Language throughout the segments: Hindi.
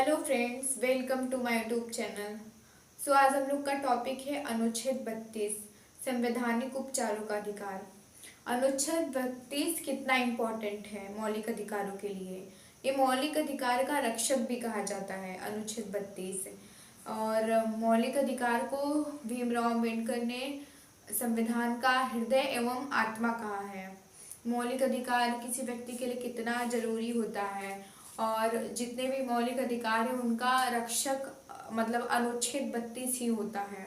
Hello friends, welcome to my YouTube channel. आज हम लोग का टॉपिक है अनुच्छेद 32 संवैधानिक उपचारों का अधिकार। अनुच्छेद 32 कितना इम्पोर्टेंट है मौलिक अधिकारों के लिए। ये मौलिक अधिकार का रक्षक भी कहा जाता है अनुच्छेद 32। और मौलिक अधिकार को भीमराव अम्बेडकर ने संविधान का हृदय एवं आत्मा कहा है। मौलिक अधिकार किसी व्यक्ति के लिए कितना जरूरी होता है और जितने भी मौलिक अधिकार हैं उनका रक्षक मतलब अनुच्छेद 32 ही होता है।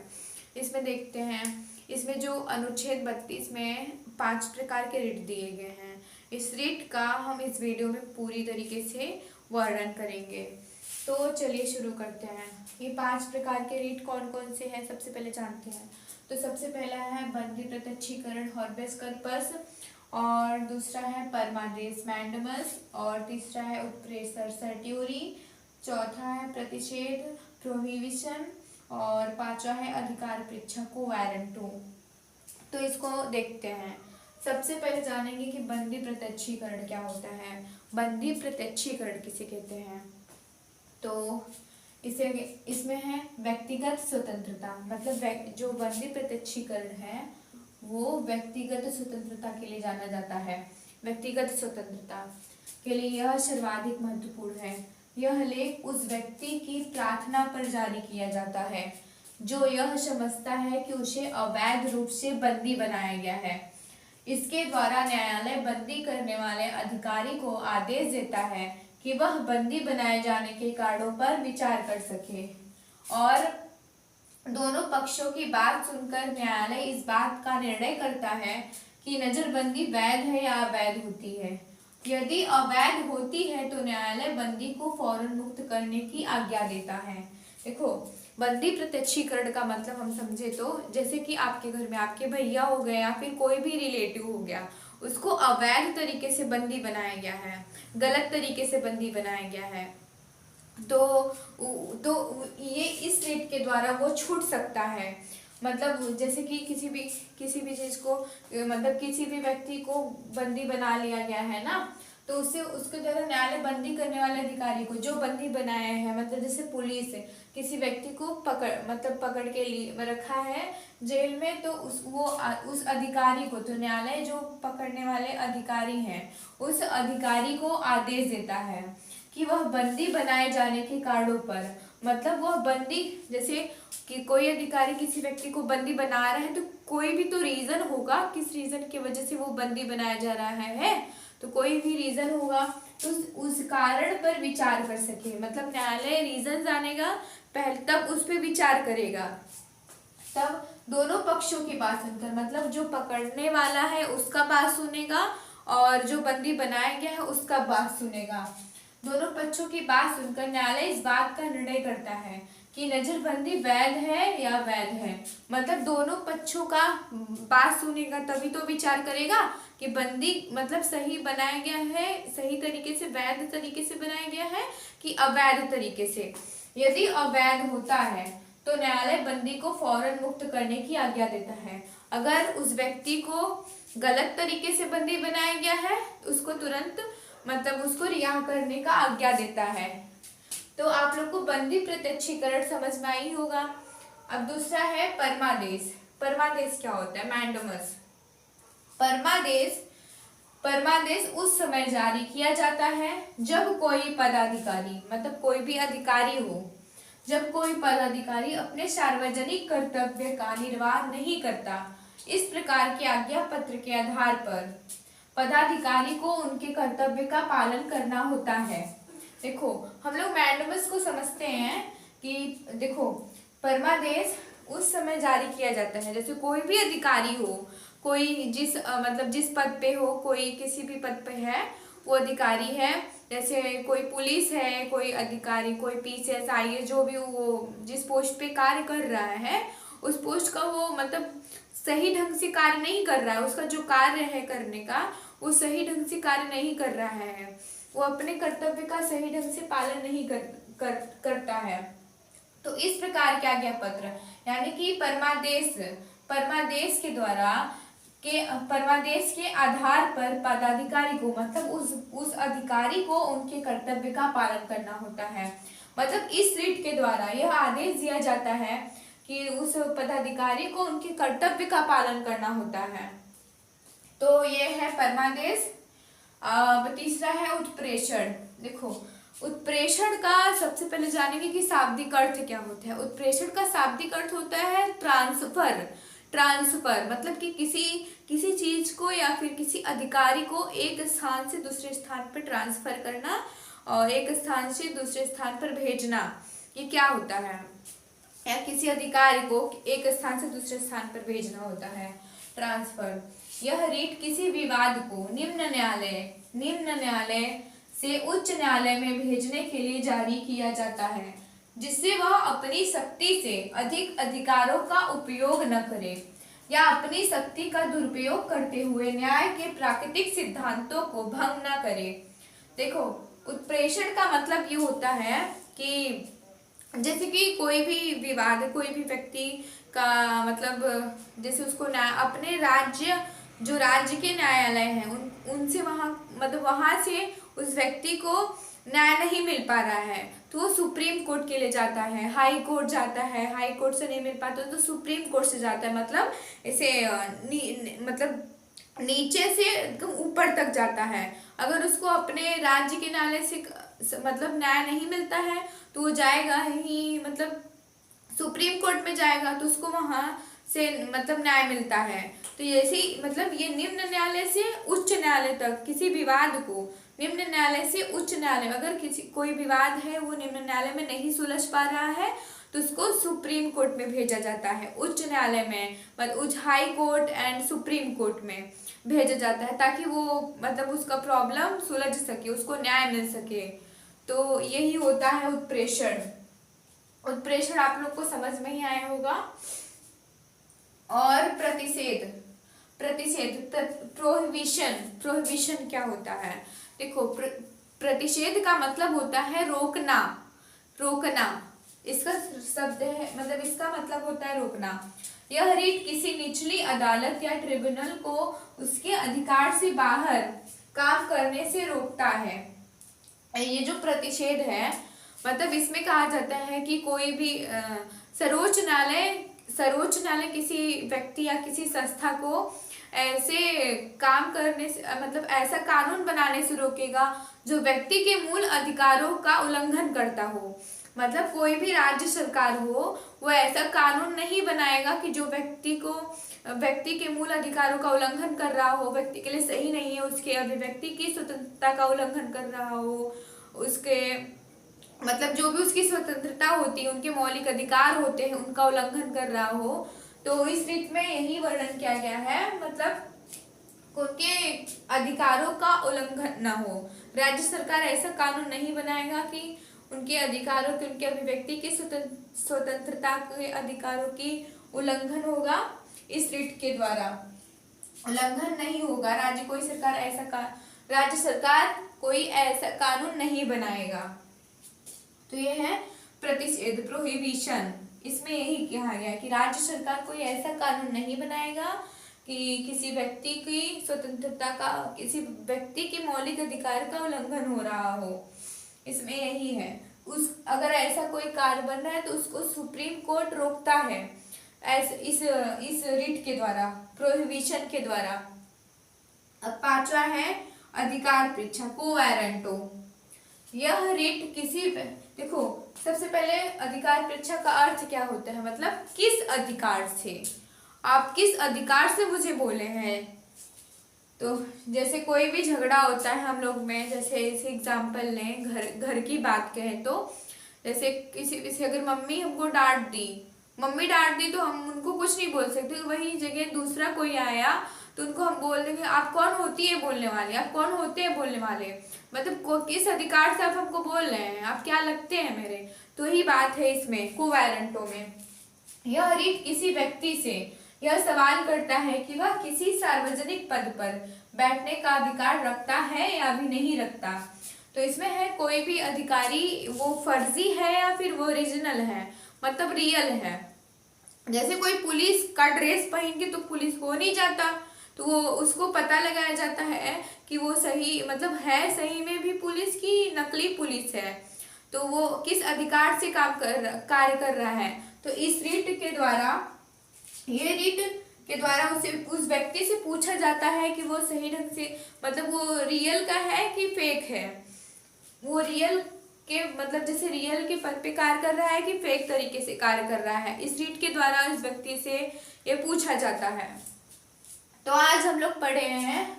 इसमें देखते हैं, इसमें जो अनुच्छेद 32 में 5 प्रकार के रिट दिए गए हैं। इस रिट का हम इस वीडियो में पूरी तरीके से वर्णन करेंगे। तो चलिए शुरू करते हैं। ये 5 प्रकार के रिट कौन कौन से हैं, सबसे पहले जानते हैं। तो सबसे पहला है बंदी प्रत्यक्षीकरण हॉर्बेस कर्पस, और दूसरा है परमादेश मैंडमस, और तीसरा है उत्प्रेषर सर्ट्यूरी, चौथा है प्रतिषेध प्रोहिबिशन, और पांचवा है अधिकार परीक्षा को वारंटू। तो इसको देखते हैं। सबसे पहले जानेंगे कि बंदी प्रत्यक्षीकरण क्या होता है। बंदी प्रत्यक्षीकरण किसे कहते हैं, तो इसे इसमें है व्यक्तिगत स्वतंत्रता। मतलब जो बंदी प्रत्यक्षीकरण है वो व्यक्तिगत स्वतंत्रता के लिए जाना जाता है। व्यक्तिगत स्वतंत्रता के लिए यह सर्वाधिक महत्वपूर्ण है। यह लेख उस व्यक्ति की प्रार्थना पर जारी किया जाता है जो यह समझता है कि उसे अवैध रूप से बंदी बनाया गया है। इसके द्वारा न्यायालय बंदी करने वाले अधिकारी को आदेश देता है कि वह बंदी बनाए जाने के कारणों पर विचार कर सके, और दोनों पक्षों की बात सुनकर न्यायालय इस बात का निर्णय करता है कि नजरबंदी वैध है या अवैध होती है। यदि अवैध होती है तो न्यायालय बंदी को फौरन मुक्त करने की आज्ञा देता है। देखो, बंदी प्रत्यक्षीकरण का मतलब हम समझे तो जैसे कि आपके घर में आपके भैया हो गए या फिर कोई भी रिलेटिव हो गया, उसको अवैध तरीके से बंदी बनाया गया है, गलत तरीके से बंदी बनाया गया है, तो ये इस रेट के द्वारा वो छूट सकता है। मतलब जैसे कि किसी भी चीज को मतलब किसी भी व्यक्ति को बंदी बना लिया गया है ना, तो उससे उसके द्वारा न्यायालय बंदी करने वाले अधिकारी को जो बंदी बनाया है, मतलब जैसे पुलिस किसी व्यक्ति को पकड़ के लिए रखा है जेल में, तो उस अधिकारी को, तो न्यायालय जो पकड़ने वाले अधिकारी हैं उस अधिकारी को आदेश देता है कि वह बंदी बनाए जाने के कारणों पर, मतलब वह बंदी, जैसे कि कोई अधिकारी किसी व्यक्ति को बंदी बना रहा है तो कोई भी तो रीजन होगा किस रीजन की वजह से वो बंदी बनाया जा रहा है, तो कोई भी रीजन होगा तो उस कारण पर विचार कर सके। मतलब न्यायालय रीजन जानेगा पहले, तब उस पर विचार करेगा, तब दोनों पक्षों की बात सुनकर, मतलब जो पकड़ने वाला है उसका बात सुनेगा और जो बंदी बनाया गया है उसका बात सुनेगा। दोनों पक्षों की बात सुनकर न्यायालय इस बात का निर्णय करता है कि नजरबंदी वैध है या वैध है। मतलब दोनों पक्षों का बात सुनेगा तभी तो विचार करेगा कि बंदी मतलब सही बनाया गया है, सही तरीके से वैध तरीके से बनाया गया है कि अवैध तरीके से। यदि अवैध होता है तो न्यायालय बंदी को फौरन मुक्त करने की आज्ञा देता है। अगर उस व्यक्ति को गलत तरीके से बंदी बनाया गया है तो उसको तुरंत मतलब उसको रिहा करने का आज्ञा देता है। तो आप लोग को बंदी प्रत्यक्षीकरण समझ में आई होगा। अब दूसरा है परमादेश। परमादेश क्या होता है, मैंडमस। परमादेश उस समय जारी किया जाता है जब कोई पदाधिकारी, मतलब कोई भी अधिकारी हो, जब कोई पदाधिकारी अपने सार्वजनिक कर्तव्य का निर्वाह नहीं करता। इस प्रकार के आज्ञा पत्र के आधार पर पदाधिकारी को उनके कर्तव्य का पालन करना होता है। देखो, हम लोग मैंडमस को समझते हैं कि देखो, परमादेश उस समय जारी किया जाता है जैसे कोई भी अधिकारी हो, कोई मतलब जिस पद पे हो, कोई किसी भी पद पे है, वो अधिकारी है, जैसे कोई पुलिस है, कोई अधिकारी, कोई पीसीएस आईएएस, जो भी वो जिस पोस्ट पे कार्य कर रहा है उस पोस्ट का वो मतलब सही ढंग से कार्य नहीं कर रहा है, उसका जो कार्य है करने का वो सही ढंग से कार्य नहीं कर रहा है, वो अपने कर्तव्य का सही ढंग से पालन नहीं करता है। तो इस प्रकार के आज्ञा पत्र यानी कि परमादेश के द्वारा के परमादेश के आधार पर पदाधिकारी को, मतलब उस अधिकारी को उनके कर्तव्य का पालन करना होता है। मतलब इस रीट के द्वारा यह आदेश दिया जाता है कि उस पदाधिकारी को उनके कर्तव्य का पालन करना होता है। तो ये है परमादेश। तीसरा है उत्प्रेषण। देखो, उत्प्रेषण का सबसे पहले जानेंगे कि शाब्दिक अर्थ क्या होता है। उत्प्रेषण का शाब्दिक अर्थ होता है ट्रांसफर। ट्रांसफर मतलब कि किसी चीज को या फिर किसी अधिकारी को एक स्थान से दूसरे स्थान पर ट्रांसफर करना और एक स्थान से दूसरे स्थान पर भेजना, ये क्या होता है। या किसी अधिकारी को एक स्थान से दूसरे स्थान पर भेजना होता है, ट्रांसफर। यह रीट किसी विवाद को निम्न न्यायालय से उच्च न्यायालय में भेजने के लिए जारी किया जाता है, जिससे वह अपनी शक्ति से अधिक अधिकारों का उपयोग न करे या अपनी शक्ति का दुरुपयोग करते हुए न्याय के प्राकृतिक सिद्धांतों को भंग न करे। देखो, उत्प्रेषण का मतलब ये होता है कि जैसे कि कोई भी विवाद, कोई भी व्यक्ति का मतलब जैसे उसको अपने राज्य, जो राज्य के न्यायालय हैं उनसे वहां से उस व्यक्ति को न्याय नहीं मिल पा रहा है तो वो सुप्रीम कोर्ट के लिए जाता है, हाई कोर्ट जाता है, हाई कोर्ट से नहीं मिल पाता तो सुप्रीम कोर्ट से जाता है। मतलब इसे मतलब नीचे से एकदम ऊपर तक जाता है। अगर उसको अपने राज्य के न्यायालय से मतलब न्याय नहीं मिलता है तो वो जाएगा ही मतलब सुप्रीम कोर्ट में जाएगा, तो उसको वहां से मतलब न्याय मिलता है। तो ऐसे मतलब ये निम्न न्यायालय से उच्च न्यायालय तक किसी विवाद को, निम्न न्यायालय से उच्च न्यायालय, अगर कोई विवाद है वो निम्न न्यायालय में नहीं सुलझ पा रहा है तो उसको सुप्रीम कोर्ट में भेजा जाता है, उच्च न्यायालय में, मतलब उच्च high court and supreme court में भेजा जाता है, ताकि वो मतलब उसका प्रॉब्लम सुलझ सके, उसको न्याय मिल सके। तो यही होता है उत्प्रेषण। उत्प्रेषण आप लोग को समझ में ही आया होगा। और प्रतिषेध प्रोहिबिशन क्या होता है। देखो, प्रतिषेध का मतलब होता है रोकना। इसका शब्द है, मतलब इसका मतलब होता है रोकना। यह रीट किसी निचली अदालत या ट्रिब्यूनल को उसके अधिकार से बाहर काम करने से रोकता है। ये जो प्रतिषेध है, मतलब इसमें कहा जाता है कि कोई भी सर्वोच्च न्यायालय किसी व्यक्ति या किसी संस्था को ऐसे काम करने से, मतलब ऐसा कानून बनाने से रोकेगा जो व्यक्ति के मूल अधिकारों का उल्लंघन करता हो। मतलब कोई भी राज्य सरकार हो, वो ऐसा कानून नहीं बनाएगा कि जो व्यक्ति के मूल अधिकारों का उल्लंघन कर रहा हो, व्यक्ति के लिए सही नहीं है, उसके अभिव्यक्ति की स्वतंत्रता का उल्लंघन कर रहा हो, उसके मतलब जो भी उसकी स्वतंत्रता होती है, उनके मौलिक अधिकार होते हैं, उनका उल्लंघन कर रहा हो। तो इस रीत में यही वर्णन किया गया है, मतलब उनके अधिकारों का उल्लंघन न हो। राज्य सरकार ऐसा कानून नहीं बनाएगा कि उनके अधिकारों के, उनके अभिव्यक्ति की स्वतंत्रता के अधिकारों की उल्लंघन होगा। इस रीट के द्वारा उल्लंघन नहीं होगा। राज्य सरकार कोई ऐसा कानून नहीं बनाएगा। तो ये है प्रतिषेध, प्रोहिबिशन। इसमें यही कहा गया कि राज्य सरकार कोई ऐसा कानून नहीं बनाएगा कि किसी व्यक्ति की स्वतंत्रता का, किसी व्यक्ति के मौलिक अधिकार का उल्लंघन हो रहा हो। इसमें यही है, अगर ऐसा कोई कार्य बन रहा है तो उसको सुप्रीम कोर्ट रोकता है इस रीट के द्वारा, प्रोहिबिशन के द्वारा। अब पांचवा है अधिकार परीक्षा, कोवैरेंटो। यह रीट देखो, सबसे पहले अधिकार परीक्षा का अर्थ क्या होता है, मतलब किस अधिकार से, आप किस अधिकार से मुझे बोले हैं। तो जैसे कोई भी झगड़ा होता है हम लोग में, जैसे इसे एग्जाम्पल लें, घर की बात कहें तो जैसे किसी अगर मम्मी डांट दी तो हम उनको कुछ नहीं बोल सकते। वही जगह दूसरा कोई आया तो उनको हम बोल देंगे आप कौन होती है बोलने वाले, आप कौन होते हैं बोलने वाले, मतलब किस अधिकार से आप हमको बोल रहे हैं, आप क्या लगते हैं मेरे। तो यही बात है इसमें कोवैरेंटो में। यह रीट किसी व्यक्ति से यह सवाल करता है कि वह किसी सार्वजनिक पद पर बैठने का अधिकार रखता है या भी नहीं रखता। तो इसमें है कोई भी अधिकारी वो फर्जी है या फिर वो ओरिजिनल है, मतलब रियल है। जैसे कोई पुलिस का ड्रेस पहन के तो पुलिस हो नहीं जाता, तो वो उसको पता लगाया जाता है कि वो सही मतलब है सही में भी पुलिस की नकली पुलिस है, तो वो किस अधिकार से कार्य कर रहा है। तो इस रीट के द्वारा ये रीट के द्वारा उसे उस व्यक्ति से पूछा जाता है कि वो सही ढंग से मतलब वो रियल का है कि फेक है, वो रियल के मतलब जैसे रियल के पद पे कार्य कर रहा है कि फेक तरीके से कार्य कर रहा है, इस रीट के द्वारा इस व्यक्ति से ये पूछा जाता है। तो आज हम लोग पढ़े हैं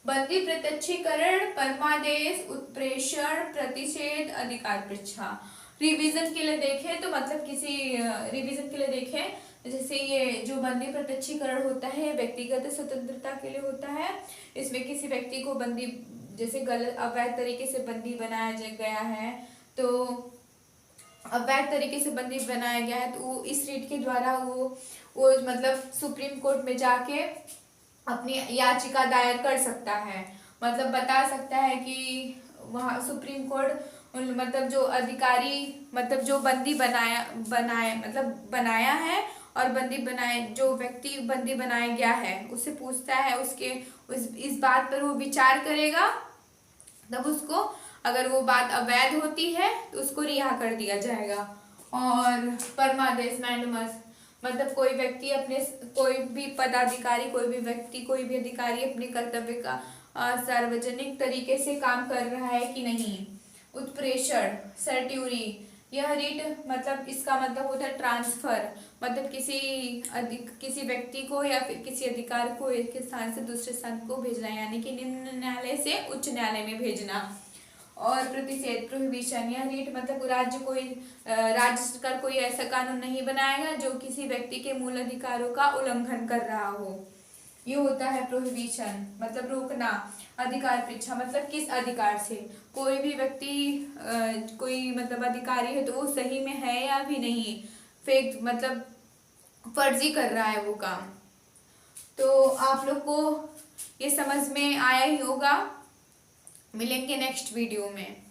बंदी प्रत्यक्षीकरण, परमादेश, उत्प्रेषण, प्रतिषेध, अधिकार परीक्षा। रिवीजन के लिए देखें तो मतलब किसी रिवीजन के लिए देखें जैसे ये जो बंदी प्रत्यक्षीकरण होता है व्यक्तिगत स्वतंत्रता के लिए होता है। इसमें किसी व्यक्ति को बंदी जैसे गलत अवैध तरीके से बंदी बनाया गया है, तो अवैध तरीके से बंदी बनाया गया है तो वो इस रीट के द्वारा वो मतलब सुप्रीम कोर्ट में जाके अपनी याचिका दायर कर सकता है, मतलब बता सकता है कि वहाँ सुप्रीम कोर्ट मतलब जो अधिकारी मतलब जो बंदी बनाया है और बंदी बनाए जो व्यक्ति बंदी बनाया गया है उससे पूछता है उसके इस बात पर वो विचार करेगा, तब उसको अगर वो बात अवैध होती है तो उसको रिहा कर दिया जाएगा। और परमादेश मैंडमस मतलब कोई व्यक्ति अपने कोई भी पदाधिकारी कोई भी व्यक्ति कोई भी अधिकारी अपने कर्तव्य का सार्वजनिक तरीके से काम कर रहा है कि नहीं। उत्प्रेषण सर्ट्यूरी यह रीट मतलब इसका मतलब होता है ट्रांसफर, मतलब किसी व्यक्ति को या फिर किसी अधिकार को एक स्थान से दूसरे स्थान को भेजना यानी कि निम्न न्यायालय से उच्च न्यायालय में भेजना। और प्रतिषेध प्रोहिबिशन यह रीट मतलब राज्य सरकार कोई ऐसा कानून नहीं बनाएगा जो किसी व्यक्ति के मूल अधिकारों का उल्लंघन कर रहा हो, ये होता है प्रोहिबिशन मतलब रोकना। अधिकार परीक्षा मतलब किस अधिकार से कोई भी व्यक्ति कोई मतलब अधिकारी है तो वो सही में है या भी नहीं, फेक मतलब फर्जी कर रहा है वो काम। तो आप लोग को ये समझ में आया ही होगा, मिलेंगे नेक्स्ट वीडियो में।